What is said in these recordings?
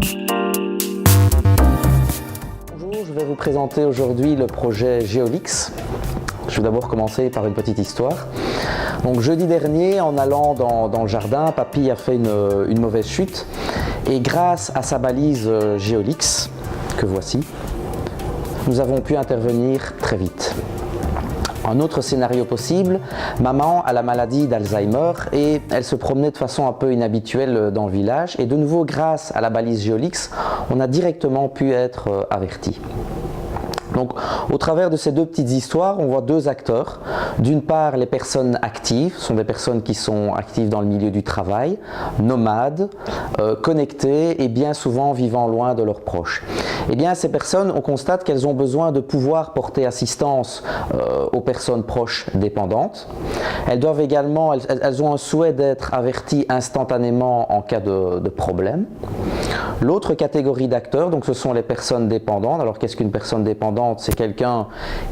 Bonjour, je vais vous présenter aujourd'hui le projet Geolix. Je vais d'abord commencer par une petite histoire. Donc jeudi dernier, en allant dans le jardin, papy a fait une mauvaise chute et grâce à sa balise Geolix, que voici, nous avons pu intervenir très vite. Un autre scénario possible, maman a la maladie d'Alzheimer et elle se promenait de façon un peu inhabituelle dans le village et de nouveau grâce à la balise Geolix, on a directement pu être averti. Donc, au travers de ces deux petites histoires, on voit deux acteurs. D'une part, les personnes actives, ce sont des personnes qui sont actives dans le milieu du travail, nomades, connectées et bien souvent vivant loin de leurs proches. Eh bien, ces personnes, on constate qu'elles ont besoin de pouvoir porter assistance aux personnes proches dépendantes. Elles doivent également, elles ont un souhait d'être averties instantanément en cas de problème. L'autre catégorie d'acteurs, donc ce sont les personnes dépendantes. Alors qu'est-ce qu'une personne dépendante? C'est quelqu'un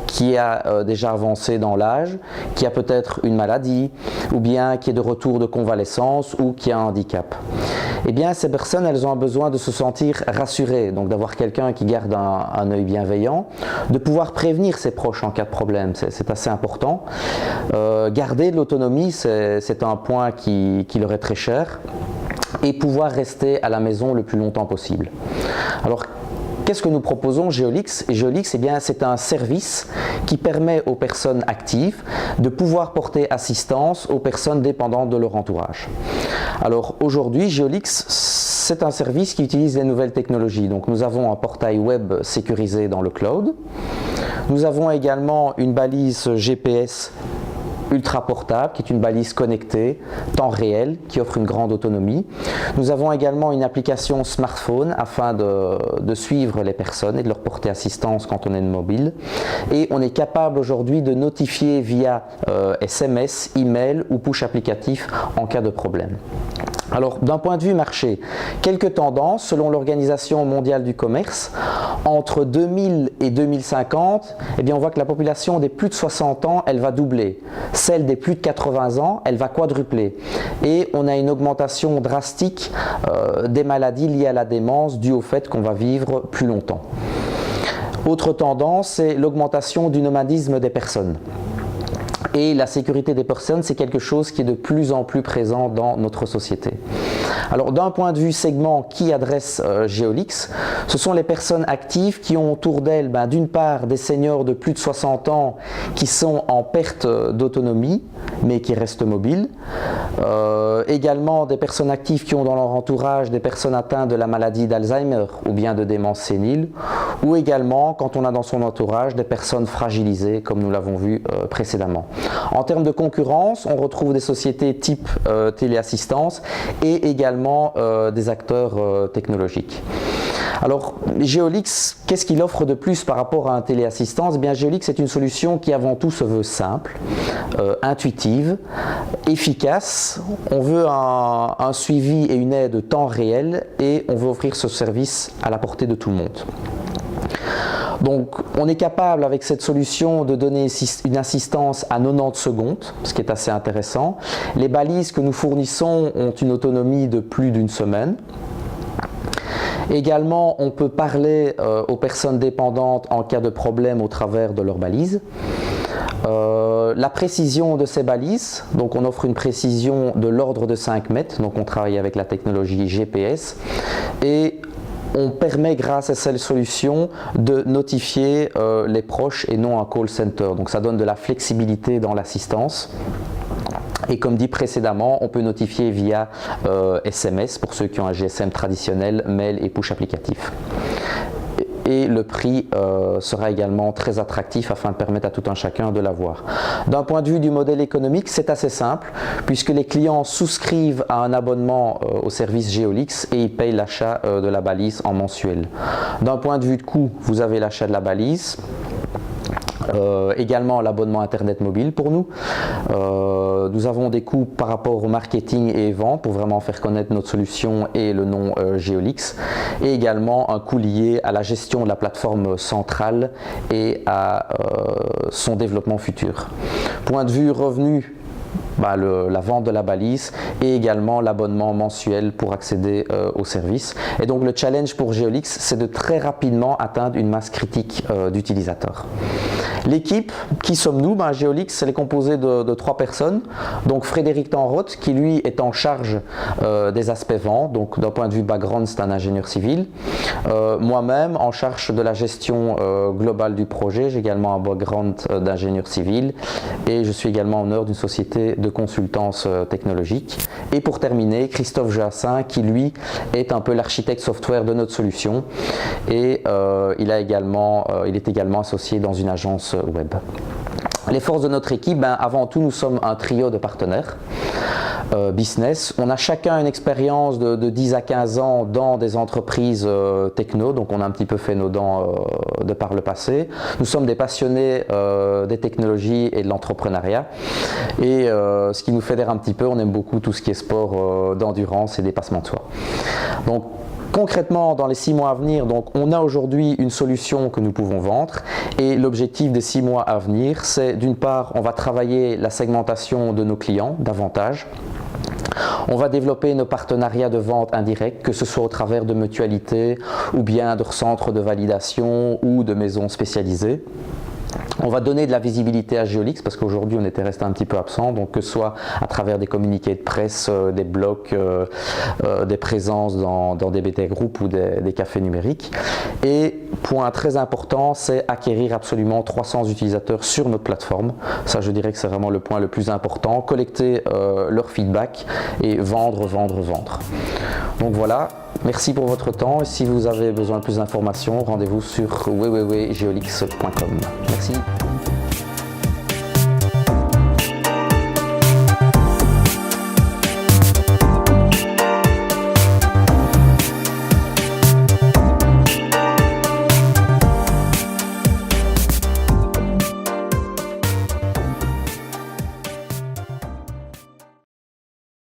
qui a déjà avancé dans l'âge, qui a peut-être une maladie, ou bien qui est de retour de convalescence, ou qui a un handicap. Eh bien, ces personnes, elles ont un besoin de se sentir rassurées, donc d'avoir quelqu'un qui garde un œil bienveillant, de pouvoir prévenir ses proches en cas de problème, c'est assez important. Garder de l'autonomie, c'est un point qui leur est très cher, et pouvoir rester à la maison le plus longtemps possible. Alors, qu'est-ce que nous proposons Geolix? Et Geolix, eh bien, c'est un service qui permet aux personnes actives de pouvoir porter assistance aux personnes dépendantes de leur entourage. Alors aujourd'hui, Geolix, c'est un service qui utilise les nouvelles technologies. Donc nous avons un portail web sécurisé dans le cloud. Nous avons également une balise GPS ultra portable, qui est une balise connectée, temps réel, qui offre une grande autonomie. Nous avons également une application smartphone afin de suivre les personnes et de leur porter assistance quand on est mobile. Et on est capable aujourd'hui de notifier via SMS, email ou push applicatif en cas de problème. Alors, d'un point de vue marché, quelques tendances selon l'Organisation mondiale du commerce. Entre 2000 et 2050, eh bien, on voit que la population des plus de 60 ans, elle va doubler. Celle des plus de 80 ans, elle va quadrupler. Et on a une augmentation drastique des maladies liées à la démence due au fait qu'on va vivre plus longtemps. Autre tendance, c'est l'augmentation du nomadisme des personnes. Et la sécurité des personnes, c'est quelque chose qui est de plus en plus présent dans notre société. Alors d'un point de vue segment qui adresse Geolix, ce sont les personnes actives qui ont autour d'elles d'une part des seniors de plus de 60 ans qui sont en perte d'autonomie mais qui restent mobiles, également des personnes actives qui ont dans leur entourage des personnes atteintes de la maladie d'Alzheimer ou bien de démence sénile, ou également quand on a dans son entourage des personnes fragilisées comme nous l'avons vu précédemment. En termes de concurrence, on retrouve des sociétés type téléassistance et également des acteurs technologiques. Alors Geolix, qu'est-ce qu'il offre de plus par rapport à un téléassistance? Eh bien, Geolix est une solution qui avant tout se veut simple, intuitive, efficace. On veut un suivi et une aide temps réel et on veut offrir ce service à la portée de tout le monde. Donc on est capable avec cette solution de donner une assistance à 90 secondes, ce qui est assez intéressant. Les balises que nous fournissons ont une autonomie de plus d'une semaine. Également, on peut parler aux personnes dépendantes en cas de problème au travers de leurs balises. La précision de ces balises, donc on offre une précision de l'ordre de 5 mètres, donc on travaille avec la technologie GPS et on permet grâce à cette solution de notifier les proches et non un call center. Donc ça donne de la flexibilité dans l'assistance. Et comme dit précédemment, on peut notifier via SMS pour ceux qui ont un GSM traditionnel, mail et push applicatif. Et le prix sera également très attractif afin de permettre à tout un chacun de l'avoir. D'un point de vue du modèle économique, c'est assez simple puisque les clients souscrivent à un abonnement au service Geolix et ils payent l'achat de la balise en mensuel. D'un point de vue de coût, vous avez l'achat de la balise. Également l'abonnement internet mobile pour nous. Nous avons des coûts par rapport au marketing et vente pour vraiment faire connaître notre solution et le nom Geolix, et également un coût lié à la gestion de la plateforme centrale et à son développement futur. Point de vue revenu, la vente de la balise et également l'abonnement mensuel pour accéder au service. Et donc le challenge pour Geolix, c'est de très rapidement atteindre une masse critique d'utilisateurs. L'équipe, qui sommes-nous? Geolix, elle est composée de 3 personnes. Donc Frédéric Tenroth, qui lui est en charge des aspects vente. Donc d'un point de vue background, c'est un ingénieur civil. Moi-même, en charge de la gestion globale du projet. J'ai également un background d'ingénieur civil. Et je suis également honneur d'une société de consultance technologique. Et pour terminer, Christophe Joassin, qui lui est un peu l'architecte software de notre solution. Et il est également associé dans une agence web. Les forces de notre équipe, avant tout, nous sommes un trio de partenaires business. On a chacun une expérience de 10 à 15 ans dans des entreprises techno, donc on a un petit peu fait nos dents de par le passé. Nous sommes des passionnés des technologies et de l'entrepreneuriat. Et ce qui nous fédère un petit peu, on aime beaucoup tout ce qui est sport d'endurance et dépassement de soi. Donc, concrètement, dans les 6 mois à venir, donc, on a aujourd'hui une solution que nous pouvons vendre et l'objectif des 6 mois à venir, c'est d'une part, on va travailler la segmentation de nos clients davantage. On va développer nos partenariats de vente indirects, que ce soit au travers de mutualités ou bien de centres de validation ou de maisons spécialisées. On va donner de la visibilité à Geolix parce qu'aujourd'hui on était resté un petit peu absent, donc que ce soit à travers des communiqués de presse, des blogs, des présences dans des BT Group ou des cafés numériques. Et point très important, c'est acquérir absolument 300 utilisateurs sur notre plateforme. Ça, je dirais que c'est vraiment le point le plus important. Collecter leur feedback et vendre. Donc voilà. Merci pour votre temps et si vous avez besoin de plus d'informations, rendez-vous sur www.geolix.com. Merci.